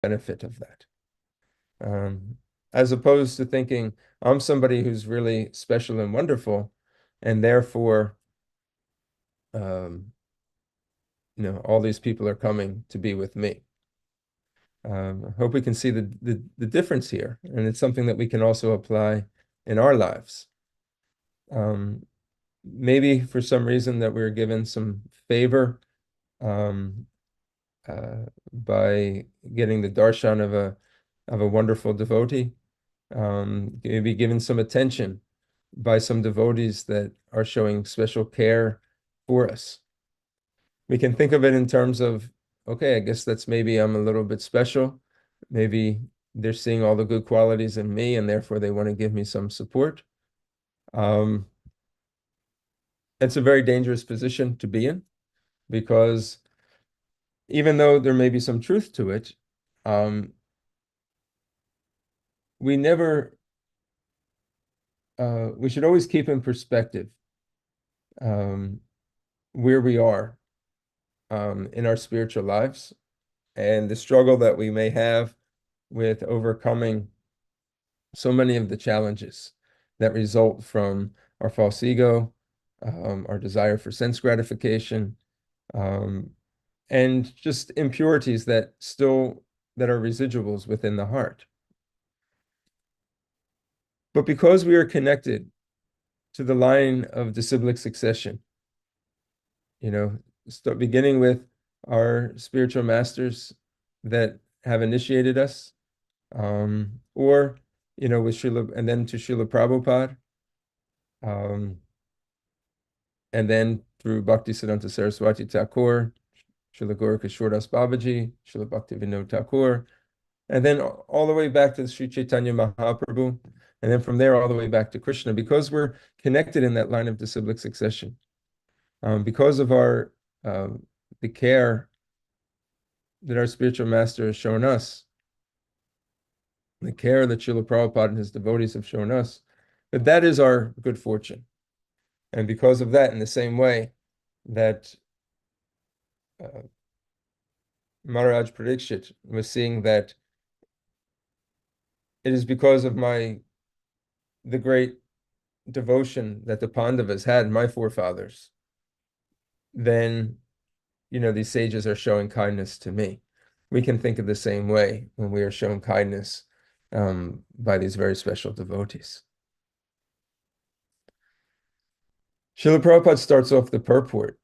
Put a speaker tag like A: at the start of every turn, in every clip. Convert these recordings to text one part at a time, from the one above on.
A: benefit of that. As opposed to thinking I'm somebody who's really special and wonderful, and therefore, um, all these people are coming to be with me. I hope we can see the difference here, and it's something that we can also apply in our lives. Um, Maybe for some reason that we were given some favor um, by getting the darshan of a wonderful devotee, maybe given some attention by some devotees that are showing special care for us. We can think of it in terms of, okay, I guess that's maybe I'm a little bit special. Maybe they're seeing all the good qualities in me and therefore they want to give me some support. Um, it's a very dangerous position to be in because even though there may be some truth to it, um, we never, we should always keep in perspective um, where we are in our spiritual lives and the struggle that we may have with overcoming so many of the challenges that result from our false ego, our desire for sense gratification, um, and just impurities that are residuals within the heart. But because we are connected to the line of disciplic succession, start beginning with our spiritual masters that have initiated us, or with Srila, and then to Srila Prabhupada, um, and then through Bhaktisiddhanta Saraswati Thakur, Srila Gaurkishore Das Babaji, Srila Bhaktivinoda Thakur, and then all the way back to Sri Chaitanya Mahaprabhu, and then from there all the way back to Krishna, because we're connected in that line of disciplic succession. Because of the care that our spiritual master has shown us, the care that Srila Prabhupada and his devotees have shown us, that is our good fortune. And because of that, in the same way that uh, Maharaj Parikshit was seeing that it is because of the great devotion that the Pandavas had, my forefathers, then these sages are showing kindness to me. We can think of the same way when we are shown kindness by these very special devotees. Srila Prabhupada starts off the purport.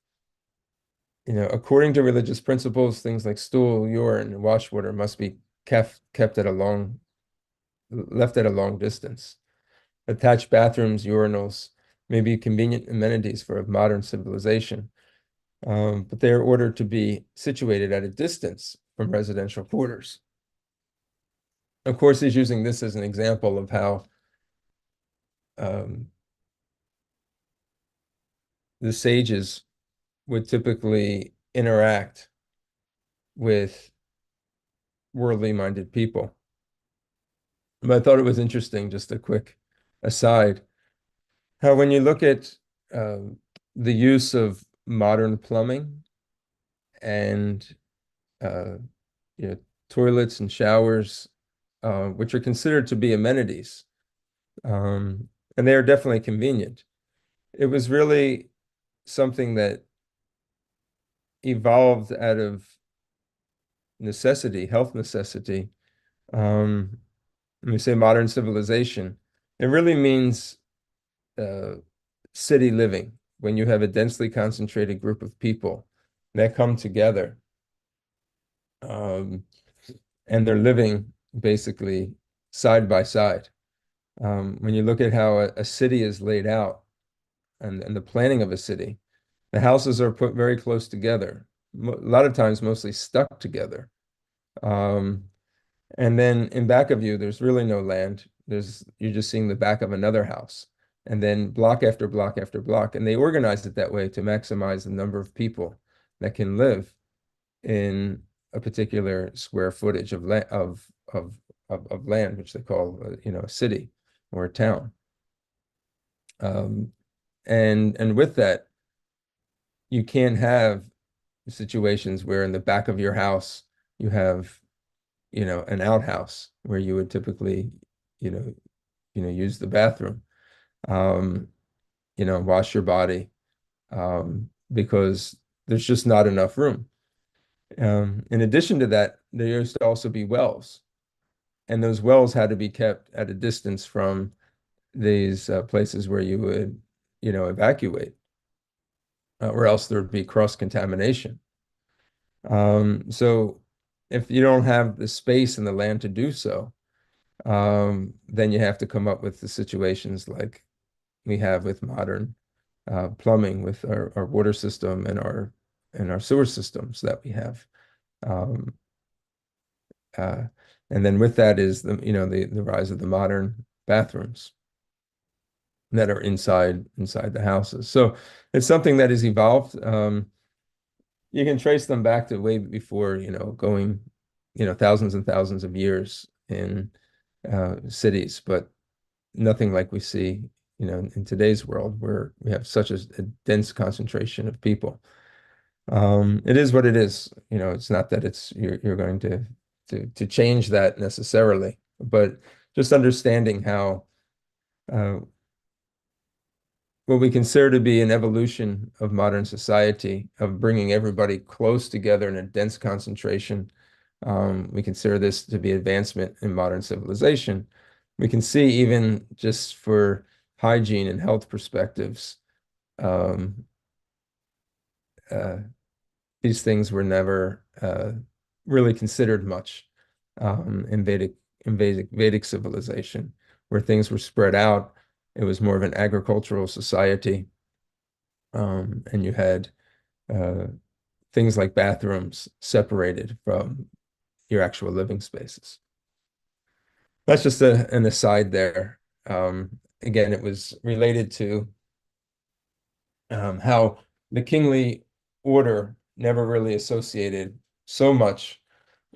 A: According to religious principles, things like stool, urine, and wash water must be kept left at a long distance. Attached bathrooms, urinals may be convenient amenities for a modern civilization, but they are ordered to be situated at a distance from residential quarters. Of course, he's using this as an example of how um, the sages would typically interact with worldly minded people. But I thought it was interesting, just a quick aside, how when you look at the use of modern plumbing and uh, toilets and showers, which are considered to be amenities, and they are definitely convenient. It was really something that evolved out of necessity, health necessity. When we say modern civilization, it really means uh, city living, when you have a densely concentrated group of people that come together um, and they're living basically side by side. When you look at how a city is laid out and the planning of a city, the houses are put very close together, a lot of times mostly stuck together. Um, and then in back of you, there's really no land. You're just seeing the back of another house, and then block after block after block. And they organize it that way to maximize the number of people that can live in a particular square footage of land of land, which they call a city or a town. Um, and with that, you can't have situations where in the back of your house you have an outhouse where you would typically, you know, use the bathroom, um, wash your body, because there's just not enough room. In addition to that, there used to also be wells, and those wells had to be kept at a distance from these places where you would, evacuate, or else there would be cross-contamination. So if you don't have the space and the land to do so, then you have to come up with the situations like we have with modern plumbing, with our water system and our sewer systems that we have. Um, uh, and then with that is the rise of the modern bathrooms that are inside the houses. So it's something that has evolved. You can trace them back to way before, going, thousands and thousands of years in cities, but nothing like we see, in today's world where we have such a dense concentration of people. It is what it is. It's not that you're going to change that necessarily, but just understanding how uh, what we consider to be an evolution of modern society, of bringing everybody close together in a dense concentration. We consider this to be advancement in modern civilization. We can see even just for hygiene and health perspectives, um, uh, these things were never really considered much in Vedic civilization, where things were spread out. It was more of an agricultural society, and you had uh, things like bathrooms separated from your actual living spaces. That's just an aside there. Again, it was related to how the kingly order never really associated so much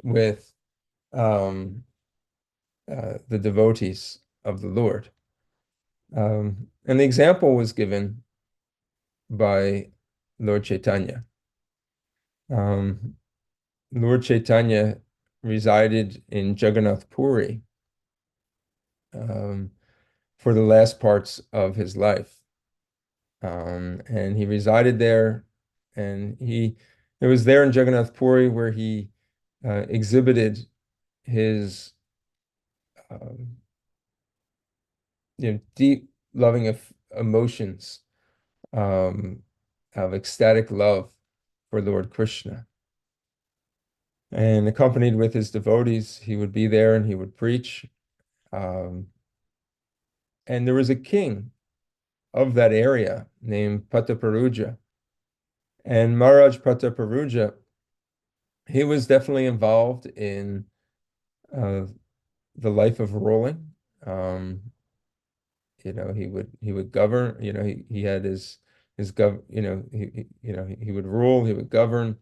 A: with um, the devotees of the Lord. And the example was given by Lord Chaitanya. Um, Lord Chaitanya resided in Jagannath Puri um, for the last parts of his life. And he resided there, and it was there in Jagannath Puri where he exhibited his um, deep loving of emotions, um, of ecstatic love for Lord Krishna. And accompanied with his devotees, he would be there and he would preach. Um, and there was a king of that area named Pataparuja. And Maharaj Pataparuja, he was definitely involved in uh, the life of ruling. He would govern. He had his gov. He would rule. He would govern.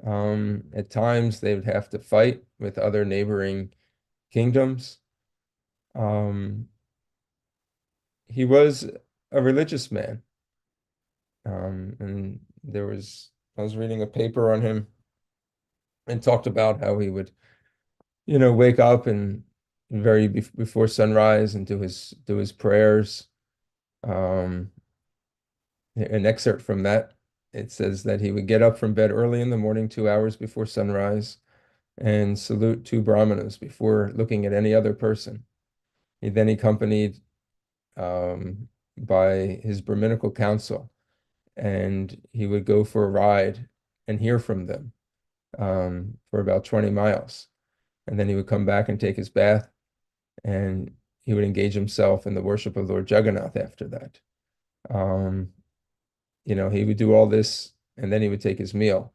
A: At times, they would have to fight with other neighboring kingdoms. Um, he was a religious man. And I was reading a paper on him and talked about how he would, wake up and before sunrise and do his prayers. Um, an excerpt from that, it says that he would get up from bed early in the morning, 2 hours before sunrise, and salute two brahmanas before looking at any other person. He then accompanied by his Brahminical council, and he would go for a ride and hear from them for about 20 miles. And then he would come back and take his bath, and he would engage himself in the worship of Lord Jagannath after that. Um, he would do all this, and then he would take his meal.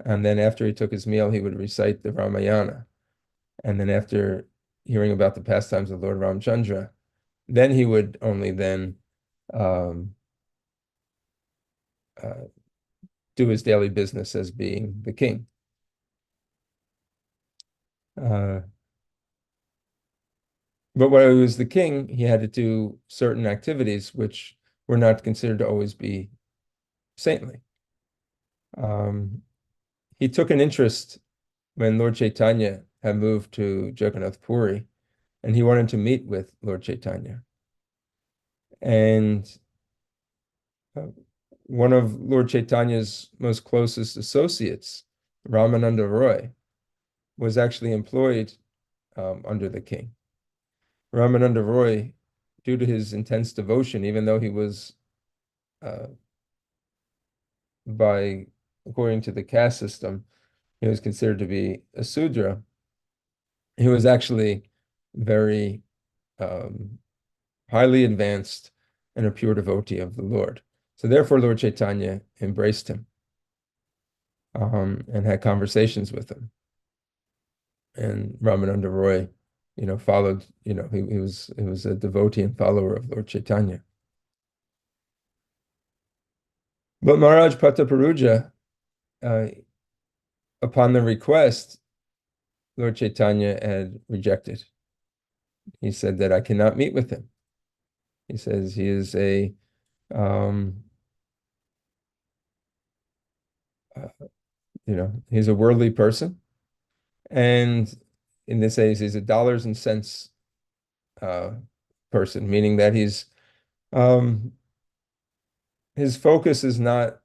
A: And then after he took his meal, he would recite the Ramayana. And then after hearing about the pastimes of Lord Ramchandra, then he would only then um, uh, do his daily business as being the king. Uh, but when he was the king, he had to do certain activities which were not considered to always be saintly. Um, he took an interest when Lord Chaitanya had moved to Jagannath Puri, and he wanted to meet with Lord Chaitanya. And one of Lord Chaitanya's most closest associates, Ramananda Roy, was actually employed under the king. Ramananda Roy, due to his intense devotion, even though he was uh, according to the caste system, he was considered to be a Sudra. He was actually very highly advanced and a pure devotee of the Lord. So therefore, Lord Chaitanya embraced him and had conversations with him. And Ramananda Roy, followed, he was a devotee and follower of Lord Chaitanya. But Maharaj Prataparuja, upon the request, Lord Chaitanya had rejected. He said that I cannot meet with him. He says he is um, he's a worldly person. And in this case, he's a dollars and cents person, meaning that his focus is not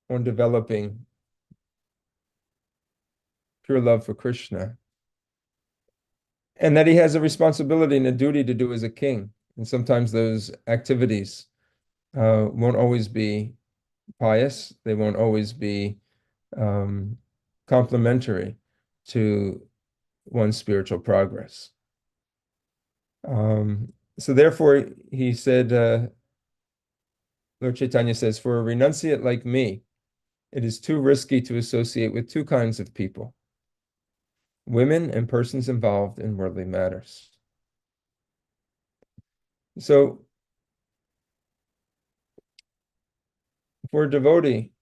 A: on developing pure love for Krishna, and that he has a responsibility and a duty to do as a king. And sometimes those activities won't always be pious. They won't always be complementary to one's spiritual progress. So therefore, he said, Lord Chaitanya says, for a renunciate like me, it is too risky to associate with two kinds of people, women and persons involved in worldly matters. So for a devotee,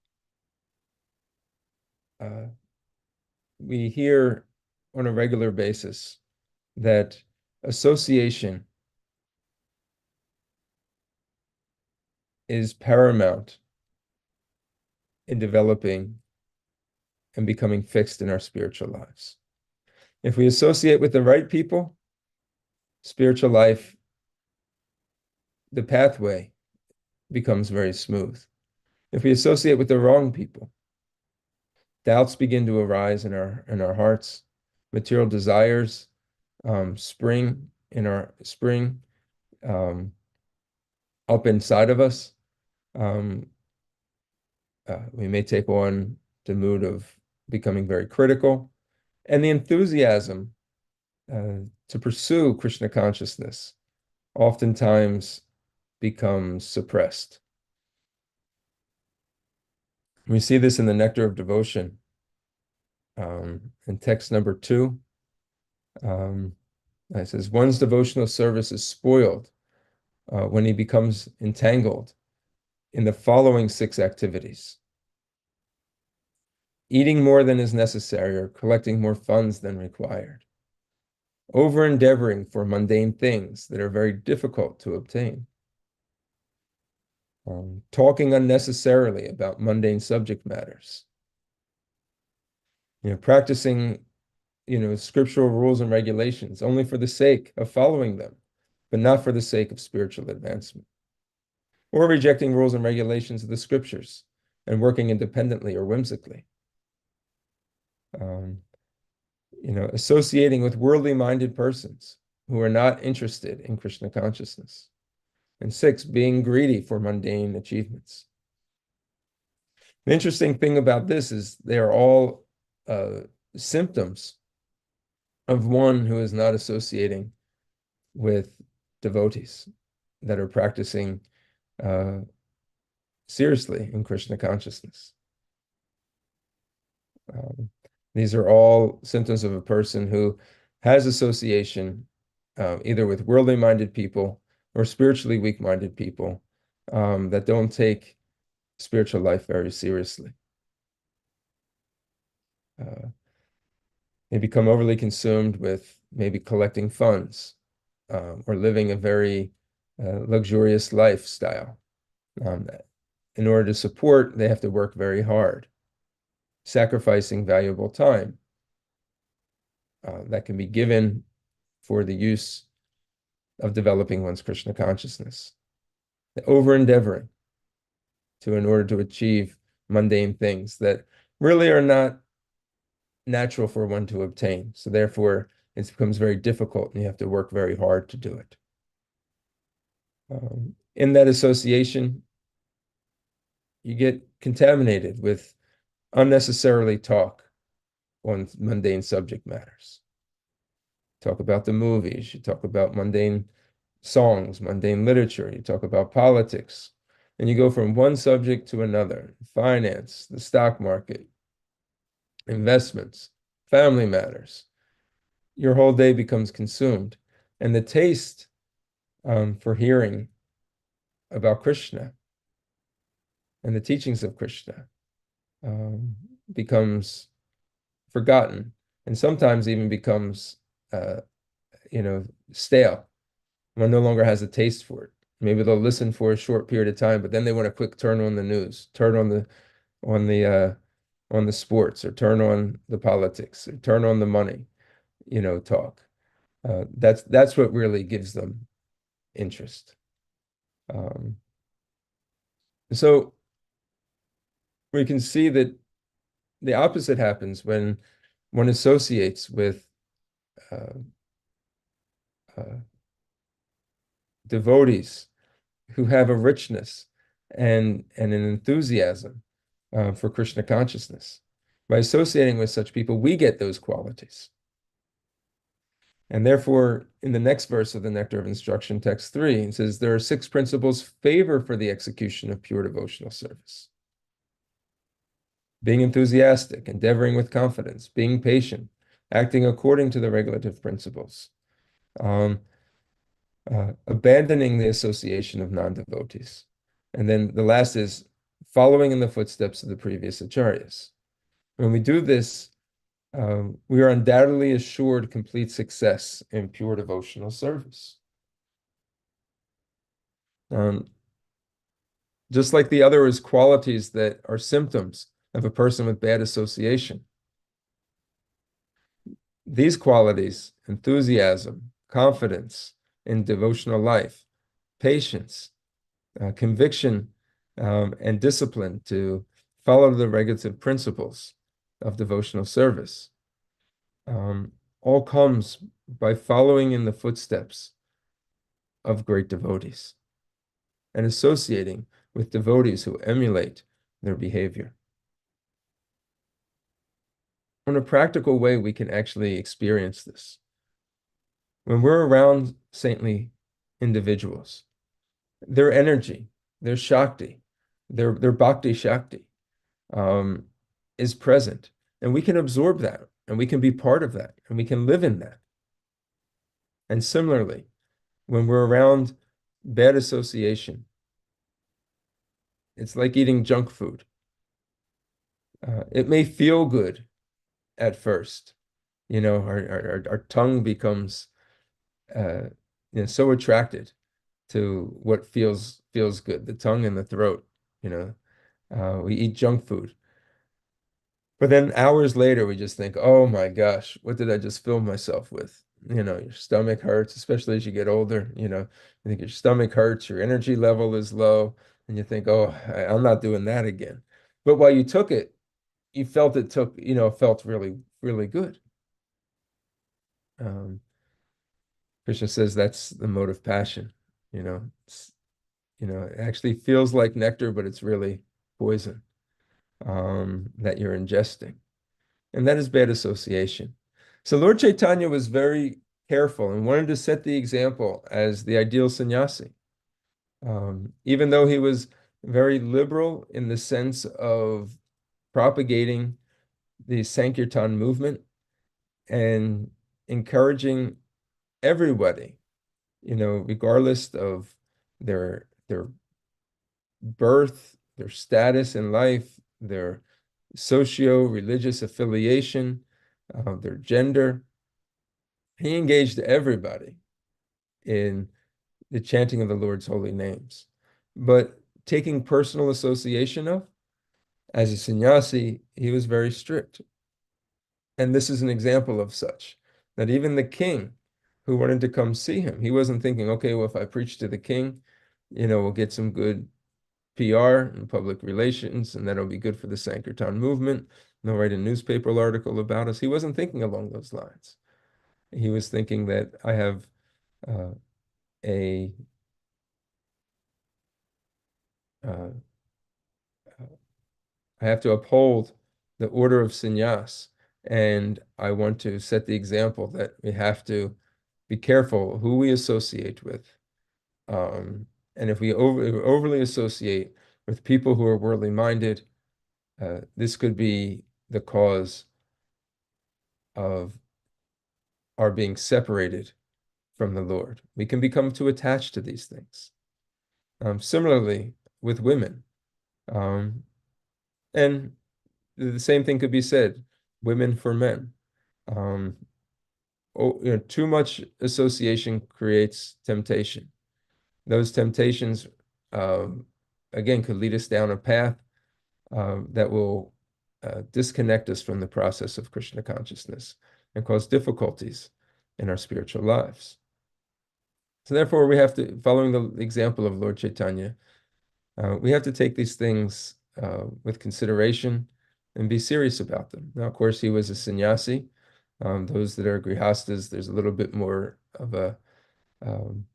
A: we hear on a regular basis that association is paramount in developing and becoming fixed in our spiritual lives. If we associate with the right people, spiritual life, the pathway becomes very smooth. If we associate with the wrong people, doubts begin to arise in our hearts, material desires spring up inside of us. We may take on the mood of becoming very critical, and the enthusiasm to pursue Krishna consciousness oftentimes becomes suppressed. We see this in the Nectar of Devotion, in text number 2. It says, one's devotional service is spoiled when he becomes entangled in the following 6 activities: eating more than is necessary or collecting more funds than required, over-endeavoring for mundane things that are very difficult to obtain, talking unnecessarily about mundane subject matters, practicing, scriptural rules and regulations only for the sake of following them, but not for the sake of spiritual advancement, or rejecting rules and regulations of the scriptures and working independently or whimsically. Associating with worldly-minded persons who are not interested in Krishna consciousness. And 6, being greedy for mundane achievements. The interesting thing about this is they are all symptoms of one who is not associating with devotees that are practicing seriously in Krishna consciousness. These are all symptoms of a person who has association either with worldly-minded people or spiritually weak-minded people that don't take spiritual life very seriously. They become overly consumed with maybe collecting funds or living a very luxurious lifestyle. In order to support, they have to work very hard. sacrificing valuable time that can be given for the use of developing one's Krishna consciousness, over endeavoring in order to achieve mundane things that really are not natural for one to obtain. So therefore, it becomes very difficult and you have to work very hard to do it. In that association, you get contaminated with unnecessarily talk on mundane subject matters. Talk about the movies, you talk about mundane songs, mundane literature, you talk about politics, and you go from one subject to another: finance, the stock market, investments, family matters. Your whole day becomes consumed. And the taste for hearing about Krishna and the teachings of Krishna becomes forgotten, and sometimes even becomes, stale. One no longer has a taste for it. Maybe they'll listen for a short period of time, but then they want to quick turn on the news, turn on the sports, or turn on the politics, or turn on the money, talk. That's what really gives them interest. So we can see that the opposite happens when one associates with uh, uh, devotees who have a richness and an enthusiasm for Krishna consciousness. By associating with such people, we get those qualities. And therefore, in the next verse of the Nectar of Instruction, text 3, it says, there are 6 principles favor for the execution of pure devotional service: being enthusiastic, endeavoring with confidence, being patient, acting according to the regulative principles, abandoning the association of non-devotees. And then the last is following in the footsteps of the previous acharyas. When we do this, we are undoubtedly assured complete success in pure devotional service. Just like the other is qualities that are symptoms of a person with bad association, these qualities, enthusiasm, confidence in devotional life, patience, conviction, and discipline to follow the regulative principles of devotional service, all comes by following in the footsteps of great devotees and associating with devotees who emulate their behavior. In a practical way, we can actually experience this. When we're around saintly individuals, their energy, their Shakti, their Bhakti Shakti is present. And we can absorb that, and we can be part of that, and we can live in that. And similarly, when we're around bad association, it's like eating junk food. It may feel good at first. Our tongue becomes so attracted to what feels good, the tongue and the throat. We eat junk food. But then hours later, we just think, oh my gosh, what did I just fill myself with? Your stomach hurts, especially as you get older. You think your stomach hurts, your energy level is low, and you think, oh, I'm not doing that again. But while you took it, you felt felt really, really good. Krishna says that's the mode of passion. It actually feels like nectar, but it's really poison that you're ingesting. And that is bad association. So Lord Chaitanya was very careful and wanted to set the example as the ideal sannyasi. Even though he was very liberal in the sense of propagating the Sankirtan movement and encouraging everybody, regardless of their birth, their status in life, their socio-religious affiliation, their gender. He engaged everybody in the chanting of the Lord's holy names, but taking personal association of As a sannyasi, he was very strict. And this is an example of such, that even the king who wanted to come see him, he wasn't thinking, okay, well, if I preach to the king, we'll get some good PR and public relations, and that'll be good for the Sankirtan movement. They'll write a newspaper article about us. He wasn't thinking along those lines. He was thinking that I have uh, a uh, I have to uphold the order of sannyas, and I want to set the example that we have to be careful who we associate with. And if we overly associate with people who are worldly minded, this could be the cause of our being separated from the Lord. We can become too attached to these things. Similarly, with women, um, and the same thing could be said, women for men. Um, too much association creates temptation. Those temptations, um, again, could lead us down a path that will disconnect us from the process of Krishna consciousness and cause difficulties in our spiritual lives. So therefore, we have to, following the example of Lord Chaitanya, we have to take these things with consideration and be serious about them. Now, of course, he was a sannyasi. Those that are grihastas, there's a little bit more of um,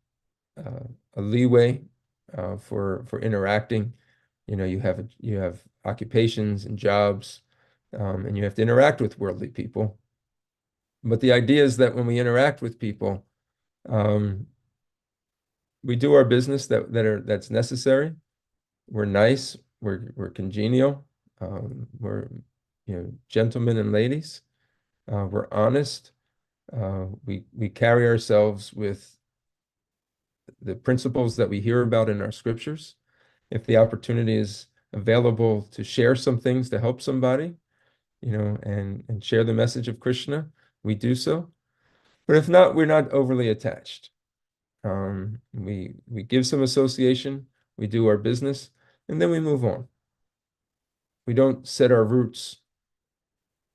A: a leeway for interacting. You have occupations and jobs, and you have to interact with worldly people. But the idea is that when we interact with people, um, we do our business that's necessary. We're nice. We're congenial. We're gentlemen and ladies. We're honest. We carry ourselves with the principles that we hear about in our scriptures. If the opportunity is available to share some things to help somebody, and share the message of Krishna, we do so. But if not, we're not overly attached. We give some association, we do our business, and then we move on. We don't set our roots,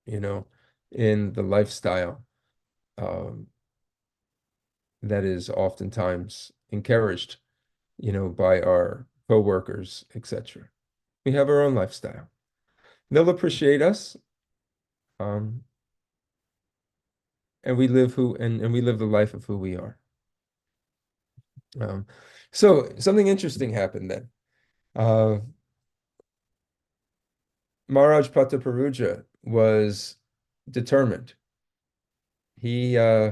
A: you know, in the lifestyle um, that is oftentimes encouraged, by our co-workers, etc. We have our own lifestyle. They'll appreciate us, um, and we live the life of who we are. Um, so something interesting happened then. Uh, Maharaj Prataparuja was determined. He uh,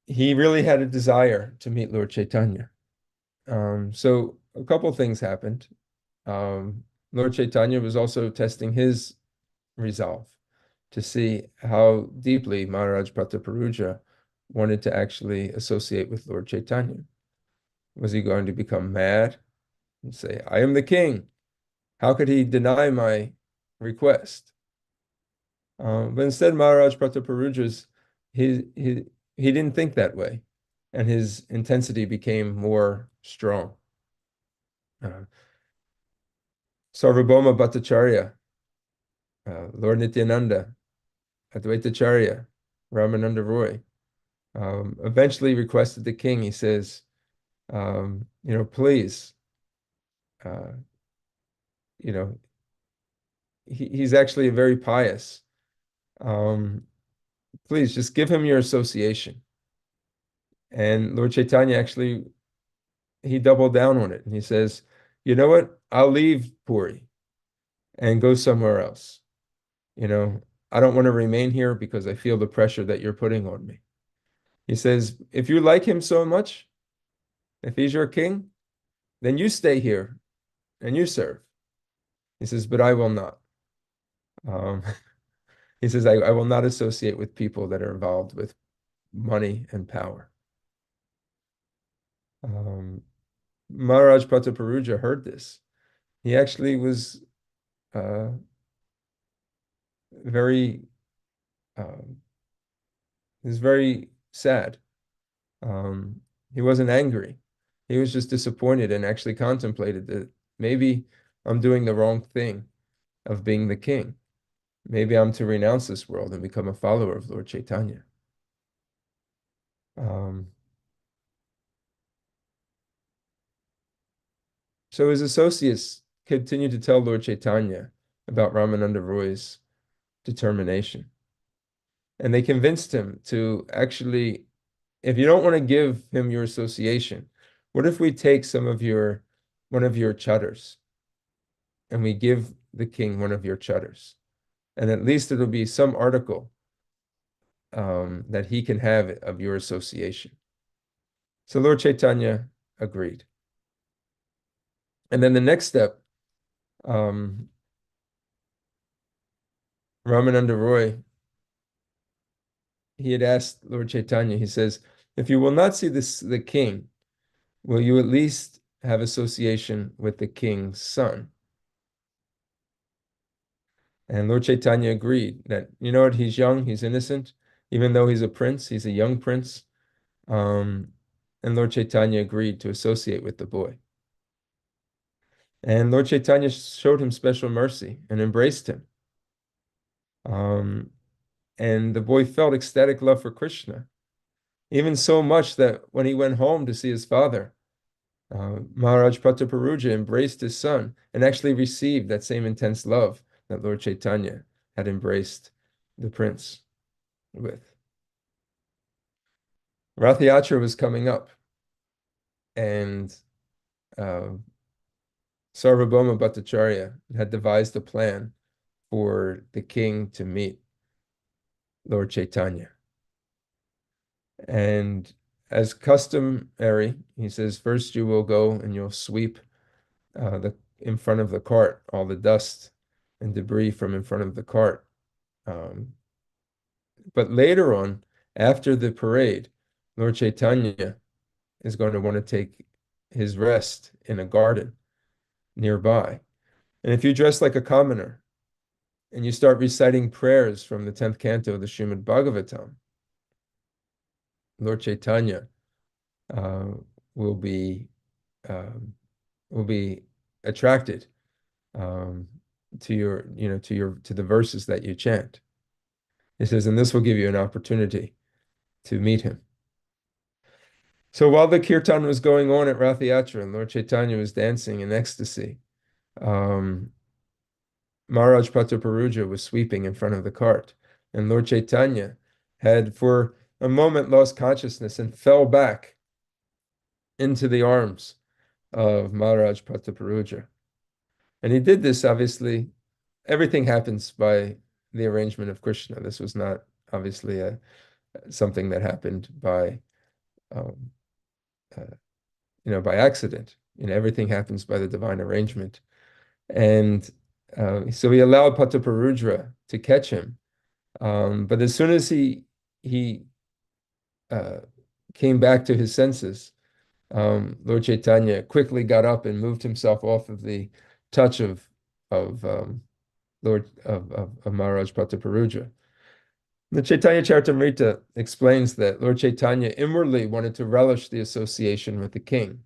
A: he really had a desire to meet Lord Chaitanya. So a couple things happened. Lord Chaitanya was also testing his resolve to see how deeply Maharaj Prataparuja wanted to actually associate with Lord Chaitanya. Was he going to become mad and say, I am the king? How could he deny my request? But instead, Maharaj Prataparuja's, he didn't think that way, and his intensity became more strong. Uh, Sarvabhauma Bhattacharya, Lord Nityananda, Advaitacharya, Ramananda Roy, eventually requested the king, he says, please, uh, you know, he's actually very pious. Um, please just give him your association. And Lord Chaitanya actually, he doubled down on it. And he says, you know what? I'll leave Puri and go somewhere else. I don't want to remain here because I feel the pressure that you're putting on me. He says, if you like him so much, if he's your king, then you stay here and you serve. He says, but I will not. Um, he says, I will not associate with people that are involved with money and power. Maharaj Prataparuja heard this. He actually was uh, very, um, he was very sad. Um, he wasn't angry. He was just disappointed and actually contemplated that maybe I'm doing the wrong thing of being the king. Maybe I'm to renounce this world and become a follower of Lord Chaitanya. Um, so his associates continued to tell Lord Chaitanya about Ramananda Roy's determination. And they convinced him to actually, if you don't want to give him your association, what if we take one of your chatters and we give the king one of your chatters? And at least it'll be some article that he can have of your association. So Lord Chaitanya agreed. And then the next step, um, Ramananda Roy, he had asked Lord Chaitanya, he says, if you will not see the king, will you at least have association with the king's son? And Lord Chaitanya agreed that, you know what, he's young, he's innocent, even though he's a prince, he's a young prince. Um, and Lord Chaitanya agreed to associate with the boy. And Lord Chaitanya showed him special mercy and embraced him. Um, and the boy felt ecstatic love for Krishna, even so much that when he went home to see his father, Maharaj Prataparuja embraced his son and actually received that same intense love that Lord Chaitanya had embraced the prince with. Rath Yatra was coming up, and uh, Sarvabhauma Bhattacharya had devised a plan for the king to meet Lord Chaitanya. And as customary, he says, first you will go and you'll sweep in front of the cart, all the dust and debris from in front of the cart. But later on, after the parade, Lord Chaitanya is going to want to take his rest in a garden nearby. And if you dress like a commoner and you start reciting prayers from the 10th canto of the Srimad Bhagavatam, Lord Chaitanya uh, will be um, will be attracted um, to to the verses that you chant. He says, and this will give you an opportunity to meet him. So while the kirtan was going on at Rath Yatra and Lord Chaitanya was dancing in ecstasy, um, Maharaj Prataparuja was sweeping in front of the cart, and Lord Chaitanya had for a moment lost consciousness and fell back into the arms of Maharaj Prataparuja. And he did this, obviously, everything happens by the arrangement of Krishna. This was not obviously something that happened um, uh, by accident. Everything happens by the divine arrangement. And so he allowed Pataparudra to catch him. But as soon as he uh, came back to his senses, Lord Chaitanya quickly got up and moved himself off of the touch of of Maharaj Prataparudra. The Chaitanya Charitamrita explains that Lord Chaitanya inwardly wanted to relish the association with the king,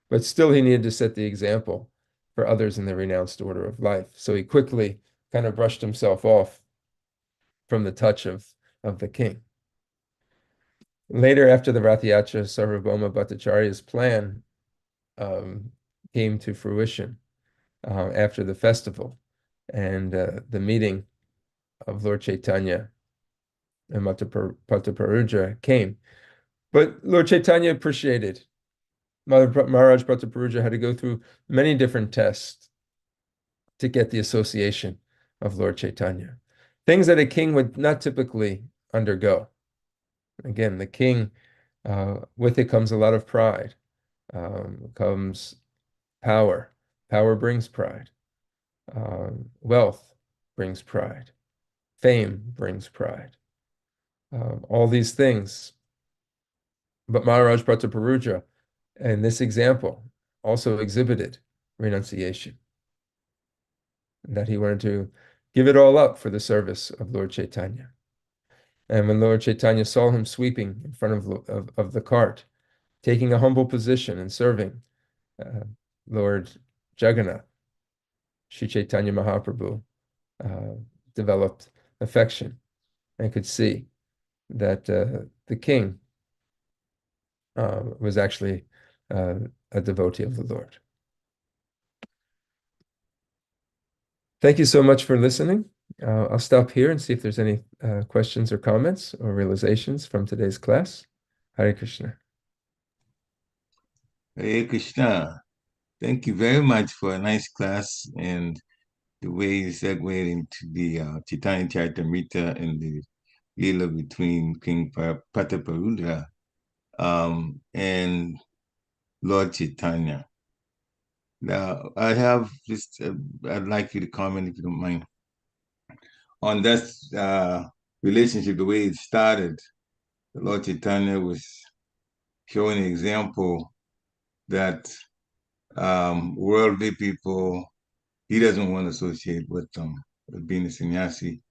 A: but still he needed to set the example for others in the renounced order of life. So he quickly kind of brushed himself off from the touch of the king. Later, after the Rath Yatra, Sarvabhauma Bhattacharya's plan um, came to fruition after the festival and the meeting of Lord Chaitanya and Prataparuja came. But Lord Chaitanya appreciated. Maharaj Prataparuja had to go through many different tests to get the association of Lord Chaitanya. Things that a king would not typically undergo. Again, the king, with it comes a lot of pride, comes power. Power brings pride. Wealth brings pride. Fame brings pride. All these things. But Maharaj Prataparuja, in this example, also exhibited renunciation, that he wanted to give it all up for the service of Lord Chaitanya. And when Lord Chaitanya saw him sweeping in front of the cart, taking a humble position and serving uh, Lord Jagannath, Sri Chaitanya Mahaprabhu uh, developed affection and could see that the king was actually a devotee of the Lord. Thank you so much for listening. I'll stop here and see if there's any questions or comments or realizations from today's class. Hare Krishna.
B: Hare Krishna. Thank you very much for a nice class and the way you segued into the Chaitanya Charitamrita and the Leela between King Prataparudra and Lord Chaitanya. Now, I have just, I'd like you to comment, if you don't mind, on that relationship, the way it started. The Lord Chaitanya was showing an example that worldly people, he doesn't want to associate with being a sannyasi.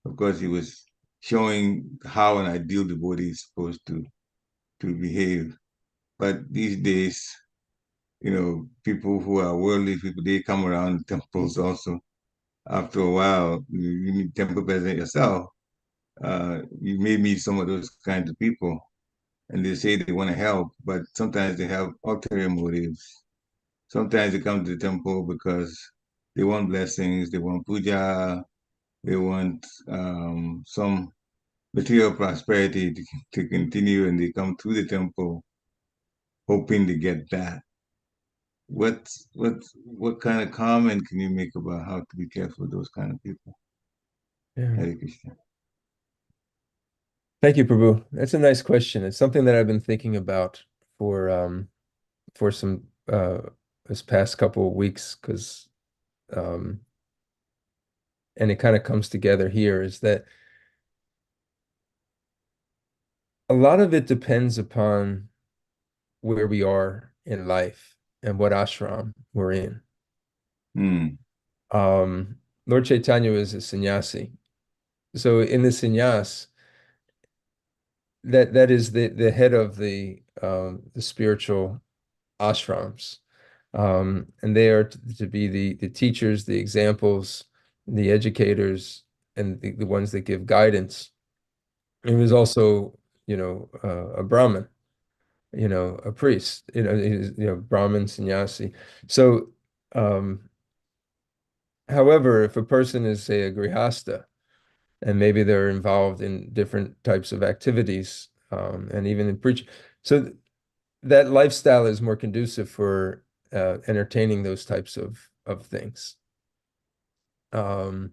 B: Of course, he was showing how an ideal devotee is supposed to behave. But these days, people who are worldly people, they come around temples also. After a while, you meet temple president yourself. You may meet some of those kinds of people, and they say they want to help, but sometimes they have ulterior motives. Sometimes they come to the temple because they want blessings, they want puja, they want some material prosperity to continue, and they come to the temple hoping to get that. What kind of comment can you make about how to be careful with those kind of people?
A: Yeah.
B: Hare Krishna.
A: Thank you, Prabhu. That's a nice question. It's something that I've been thinking about for some this past couple of weeks because um, and it kind of comes together here is that a lot of it depends upon where we are in life and what ashram we're in.
B: Hmm.
A: Um, Lord Chaitanya is a sannyasi. So in the sannyas, that is the head of the spiritual ashrams. And they are to be the teachers, the examples, the educators, and the ones that give guidance. He was also, a Brahmin, a priest, he's, Brahmin, sannyasi. So, um, however, if a person is, say, a grihasta, and maybe they're involved in different types of activities, and even in preach, so that lifestyle is more conducive for entertaining those types of things. Um,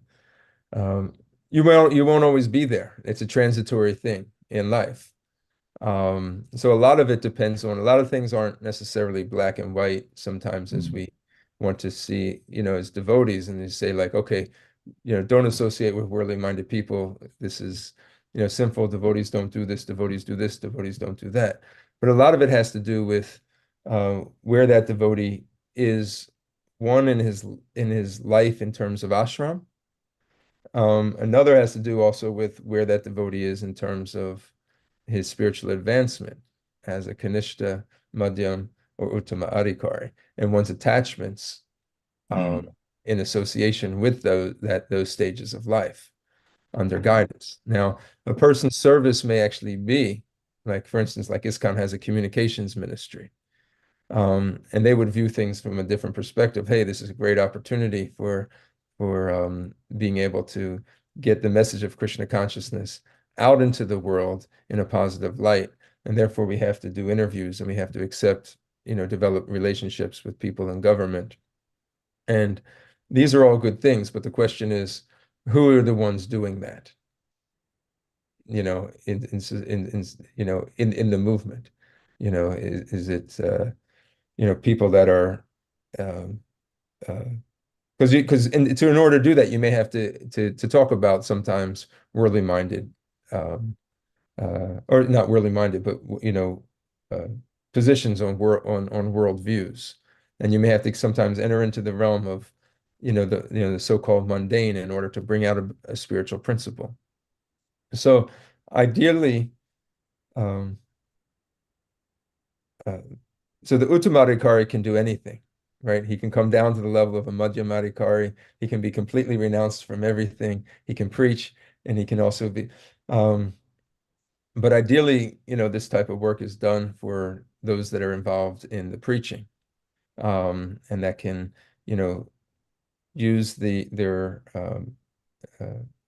A: um, you won't always be there. It's a transitory thing in life. So a lot of it depends on a lot of things aren't necessarily black and white sometimes as
B: Hmm.
A: we want to see, as devotees, and they say like, okay, don't associate with worldly minded people. This is, sinful. Devotees don't do this, devotees do this, devotees don't do that. But a lot of it has to do with where that devotee is, one in his life in terms of ashram. Another has to do also with where that devotee is in terms of his spiritual advancement as a Kanishta, Madhyam, or Uttama Adhikari, and one's attachments um,
B: Hmm.
A: in association with those stages of life under
B: Hmm.
A: guidance. Now, a person's service may actually be, like for instance, like ISKCON has a communications ministry. And they would view things from a different perspective. Hey, this is a great opportunity for being able to get the message of Krishna consciousness out into the world in a positive light. And therefore, we have to do interviews and we have to accept, develop relationships with people in government. And these are all good things, but the question is, who are the ones doing that? In the movement. Is it people that are um, uh, because in order to do that, you may have to talk about sometimes worldly minded, or not worldly minded, but uh, positions on world views, and you may have to sometimes enter into the realm of the so-called mundane in order to bring out a spiritual principle. So ideally, um, uh, so the Uttamadhikari can do anything, right? He can come down to the level of a Madhyamadikari. He can be completely renounced from everything. He can preach, and he can also be. Um, but ideally, this type of work is done for those that are involved in the preaching, and that can, you know, use their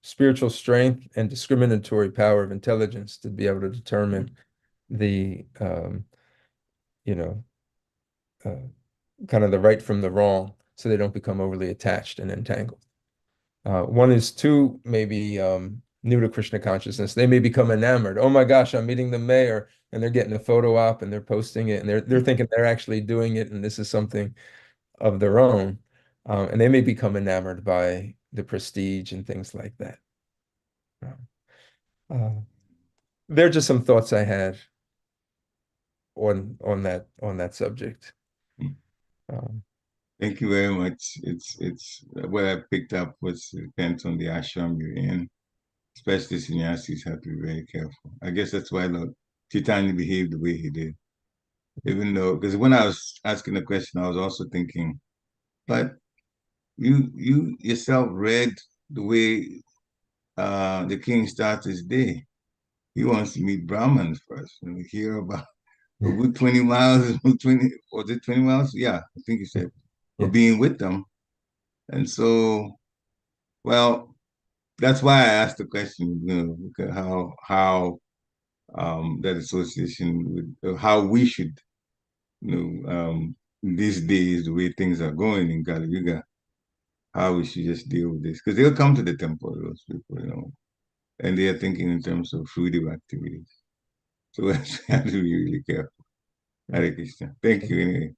A: spiritual strength and discriminatory power of intelligence to be able to determine the, you know, uh, kind of the right from the wrong, so they don't become overly attached and entangled. One is too maybe new to Krishna consciousness. They may become enamored. Oh my gosh, I'm meeting the mayor, and they're getting a photo op and they're posting it, and they're thinking they're actually doing it, and this is something of their own. And they may become enamored by the prestige and things like that. Um, Uh, they're just some thoughts I had on that subject. Um,
B: Thank you very much. It's what I picked up was it depends on the ashram you're in, especially sannyasis have to be very careful. I guess that's why Lord Chaitanya behaved the way he did. Even though, because when I was asking the question, I was also thinking, but you yourself read the way the king starts his day. He wants to meet Brahmins first and we hear about we're 20 miles, 20, was it 20 miles? Yeah, I think you said, for
A: yeah,
B: being with them. And so, well, that's why I asked the question, because how that association with how we should, these days, the way things are going in Kali Yuga, how we should just deal with this. Because they'll come to the temple, those people, and they are thinking in terms of fruitive activities. So we have to be really careful.
A: yeah.
B: Hare Krishna. Thank you anyway.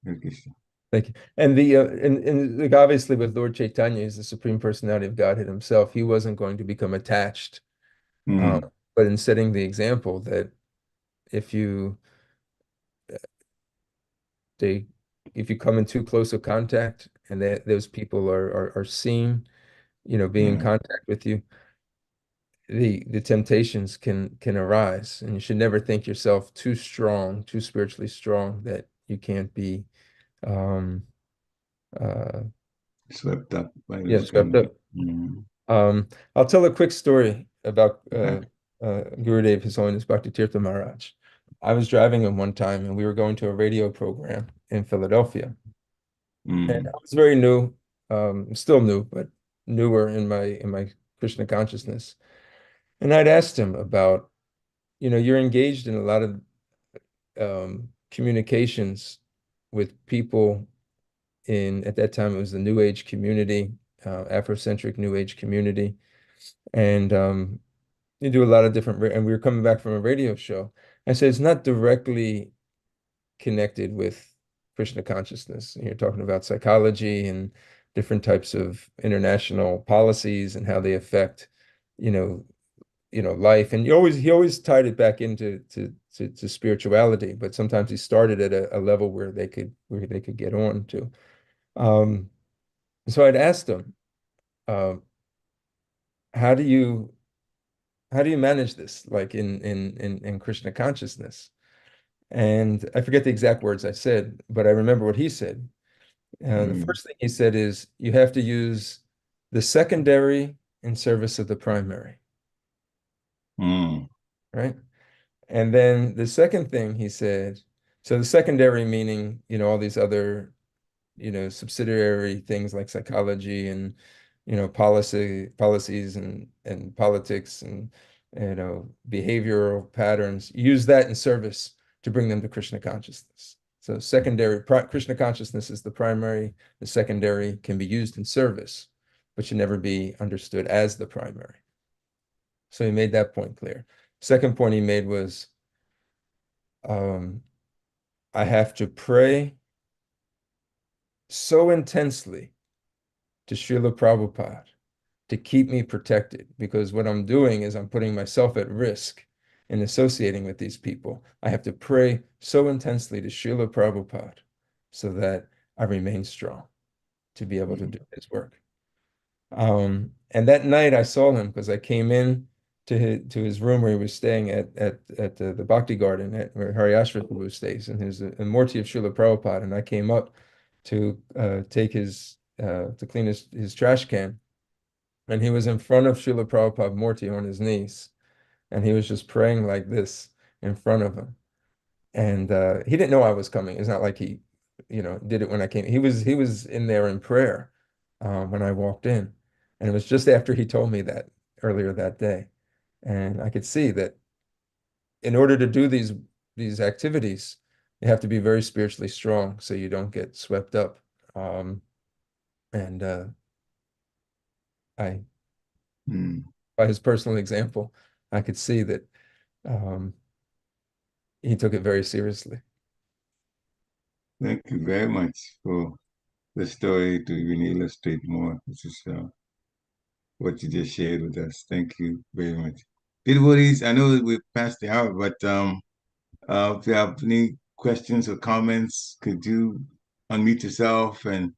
B: Hare Krishna.
A: Thank you. And like obviously with Lord Chaitanya, he's the Supreme Personality of Godhead himself. He wasn't going to become attached, um,
B: Mm,
A: but in setting the example that if you they if you come in too close of contact and that those people are seen, being in
B: yeah.
A: contact with you, the temptations can arise, and you should never think yourself too strong, too spiritually strong that you can't be um uh
B: Swept up by
A: yeah,
B: this
A: swept
B: kind
A: up.
B: of. Mm,
A: I'll tell a quick story about
B: okay.
A: Gurudev, His Holiness Bhakti Tirtha Maharaj. I was driving him one time, and we were going to a radio program in Philadelphia. And
B: Mm,
A: I was very new, still new, but newer in my Krishna consciousness. And I'd asked him about, you're engaged in a lot of communications with people at that time, it was the New Age community, Afrocentric New Age community. And you do a lot of different, and we were coming back from a radio show. I said, it's not directly connected with Krishna consciousness. You're talking about psychology and different types of international policies and how they affect, you know, life. And he always tied it back into to spirituality, but sometimes he started at a level where they could get on to. Um, so I'd asked him, um, how do you manage this, like in Krishna consciousness? And I forget the exact words I said, but I remember what he said. The
B: mm,
A: first thing he said is you have to use the secondary in service of the primary,
B: mm,
A: right? And then the second thing he said, so the secondary meaning, all these other, subsidiary things like psychology and, policies and politics and, behavioral patterns, use that in service to bring them to Krishna consciousness. So Krishna consciousness is the primary. The secondary can be used in service, but should never be understood as the primary. So he made that point clear. Second point he made was, um, I have to pray so intensely to Srila Prabhupada to keep me protected, because what I'm doing is I'm putting myself at risk in associating with these people. I have to pray so intensely to Srila Prabhupada so that I remain strong to be able to
B: mm,
A: do his work. And that night I saw him because I came in to his room where he was staying at the Bhakti Garden where Hari Ashram Prabhu stays, and there's a Murti of Srila Prabhupada, and I came up to take to clean his trash can. And he was in front of Srila Prabhupada Murti on his knees. And he was just praying like this in front of him. And he didn't know I was coming. It's not like he, did it when I came. He was in there in prayer when I walked in. And it was just after he told me that earlier that day. And I could see that in order to do these activities, you have to be very spiritually strong so you don't get swept up. And I,
B: Mm.
A: by his personal example, I could see that um, he took it very seriously.
B: Thank you very much for the story to even illustrate more. This is what you just shared with us. Thank you very much. Devotees, I know we've passed the hour, but if you have any questions or comments, could you unmute yourself and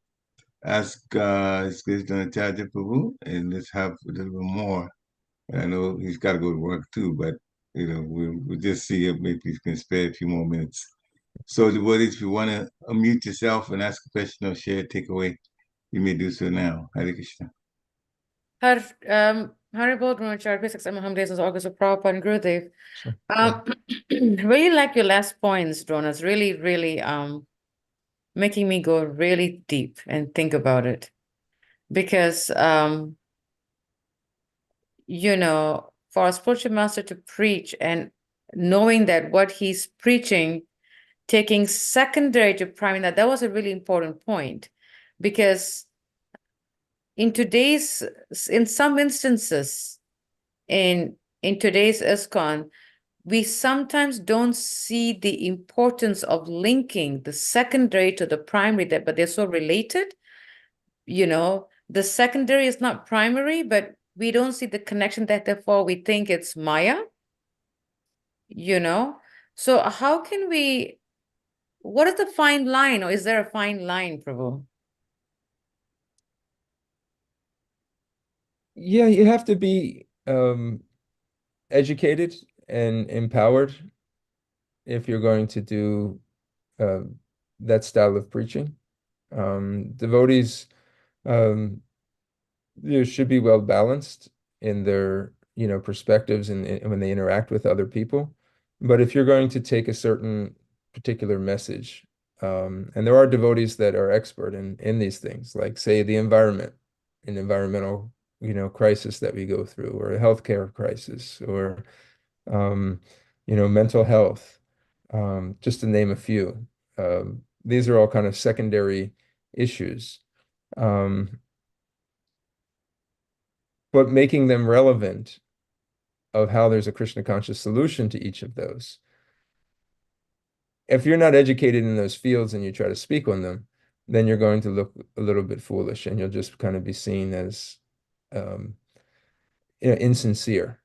B: ask His Grace Dronacharya Prabhu, and let's have a little bit more. And I know he's got to go to work too, but we'll just see if maybe he can spare a few more minutes. So, devotees, if you want to unmute yourself and ask a question or share a takeaway, you may do so now. Hare Krishna.
C: Haribol Dronacharya, please accept my humble obeisance, August of Prabhupada and Gurudev.
A: So, yeah.
C: Really like your last points, Drona. It's really, really making me go really deep and think about it. Because for a spiritual master to preach and knowing that what he's preaching, taking secondary to primary, that was a really important point. Because in some instances, in today's ISKCON, we sometimes don't see the importance of linking the secondary to the primary, but they're so related. The secondary is not primary, but we don't see the connection, that therefore we think it's Maya. So how can what is the fine line, or is there a fine line, Prabhu?
A: Yeah, you have to be educated and empowered if you're going to do uh, that style of preaching. Devotees um, should be well balanced in their, perspectives and when they interact with other people. But if you're going to take a certain particular message, and there are devotees that are expert in these things, like say the environment, an environmental, crisis that we go through, or a healthcare crisis, or um, mental health, just to name a few. These are all kind of secondary issues. Um, but making them relevant of how there's a Krishna conscious solution to each of those. If you're not educated in those fields and you try to speak on them, then you're going to look a little bit foolish and you'll just kind of be seen as um, insincere.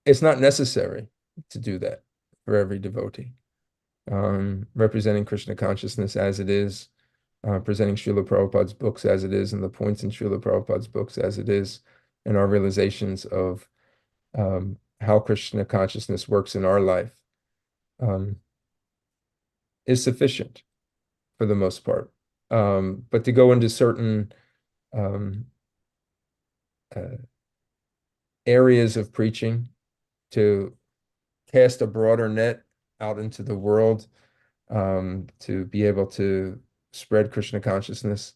A: It's not necessary to do that for every devotee. Representing Krishna consciousness as it is, presenting Srila Prabhupada's books as it is, and the points in Srila Prabhupada's books as it is, and our realizations of how Krishna consciousness works in our life um, is sufficient for the most part. But to go into certain um, uh, areas of preaching, to cast a broader net out into the world, to be able to spread Krishna consciousness.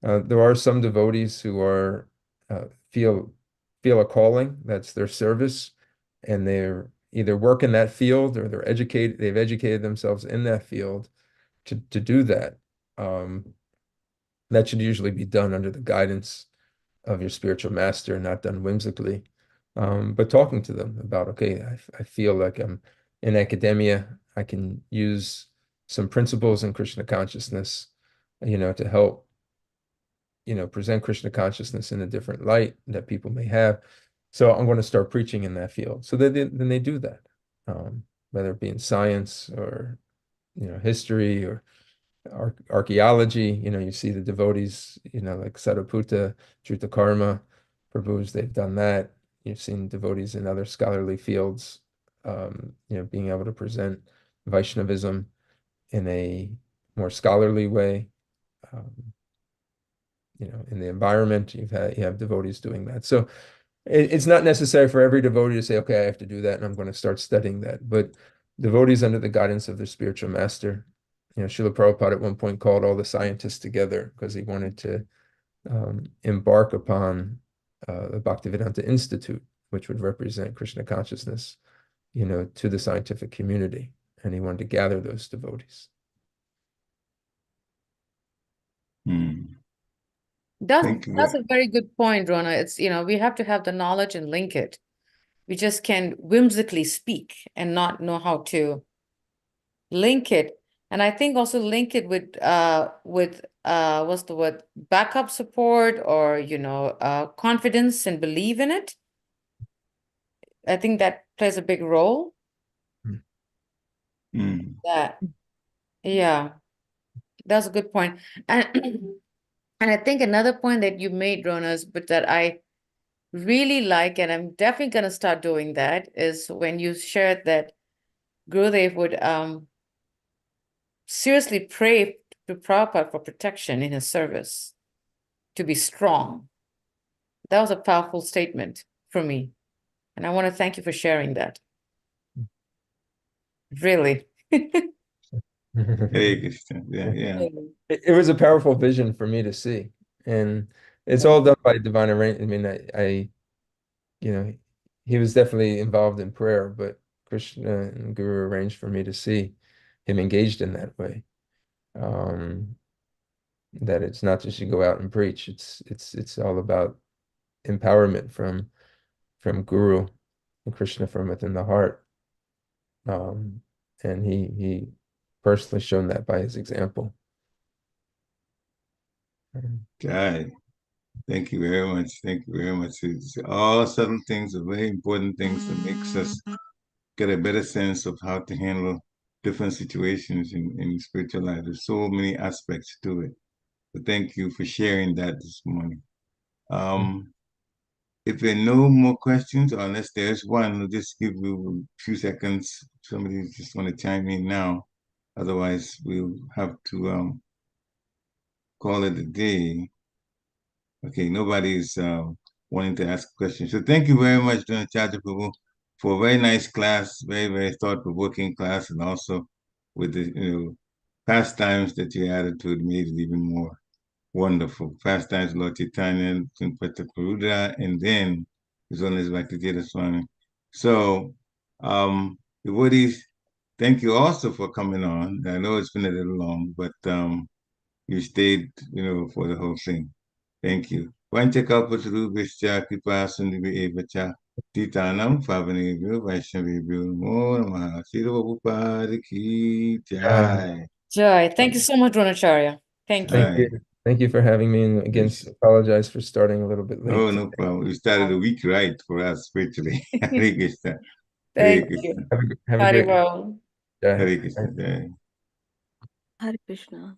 A: There are some devotees who are uh, feel feel a calling, that's their service, and they're either work in that field or they've educated themselves in that field to do that. That should usually be done under the guidance of your spiritual master, not done whimsically. But talking to them about, okay, I feel like I'm in academia, I can use some principles in Krishna consciousness, to help, present Krishna consciousness in a different light that people may have. So I'm going to start preaching in that field. So then they do that, whether it be in science or, history or archaeology. You see the devotees, like Sariputta, Karma, Prabhu's, they've done that. You've seen devotees in other scholarly fields, being able to present Vaishnavism in a more scholarly way. In the environment, you have devotees doing that. So it's not necessary for every devotee to say, okay, I have to do that and I'm going to start studying that. But devotees under the guidance of their spiritual master, Srila Prabhupada at one point called all the scientists together because he wanted to embark upon the Bhaktivedanta Institute, which would represent Krishna consciousness, to the scientific community. And he wanted to gather those devotees.
C: That's a very good point, Rona. It's, we have to have the knowledge and link it. We just can whimsically speak and not know how to link it. And I think also link it with what's the word, backup support, or confidence and believe in it. I think that plays a big role. Yeah, that's a good point. And I think another point that you made, Ronas, but that I really like, and I'm definitely going to start doing that, is when you shared that Gurudev would seriously pray to Prabhupada for protection in his service, to be strong. That was a powerful statement for me. And I want to thank you for sharing that. Really.
B: Yeah.
A: It was a powerful vision for me to see. And it's all done by divine arrangement. I mean, he was definitely involved in prayer, but Krishna and Guru arranged for me to see him engaged in that way. That it's not just you go out and preach. It's all about empowerment from Guru and Krishna from within the heart. And he personally shown that by his example.
B: God, thank you very much. Thank you very much. It's all subtle things are very important things that makes us get a better sense of how to handle different situations in spiritual life. There's so many aspects to it. But thank you for sharing that this morning. If there are no more questions, or unless there's one, we'll just give you a few seconds. Somebody just want to chime in now. Otherwise, we'll have to call it a day. Okay, nobody's wanting to ask questions. So thank you very much, Dronacharya Prabhu, for a very nice class, very, very thought-provoking class, and also with the pastimes that you added to it made it even more wonderful. Pastimes, Lord Chaitanya, Timpata Puruda, and then his Holiness Bhaktivedanta Swami. So, devotees, thank you also for coming on. I know it's been a little long, but you stayed, for the whole thing. Thank you. Vanchakalpatarubhishcha kripa sindhubi evacha titanam pavanebhyo vaishnavebhyo namo namaha. Srila Prabhupada ki jai.
C: Jai. Thank you so much, Dronacharya. Thank you.
A: Thank you. Thank you for having me. And again, apologize for starting a little bit late.
B: Oh, no problem. We started the week right for us spiritually. Hare Krishna.
C: Thank you.
A: Have a great
C: Well.
B: Hare Krishna.
D: Hare Krishna.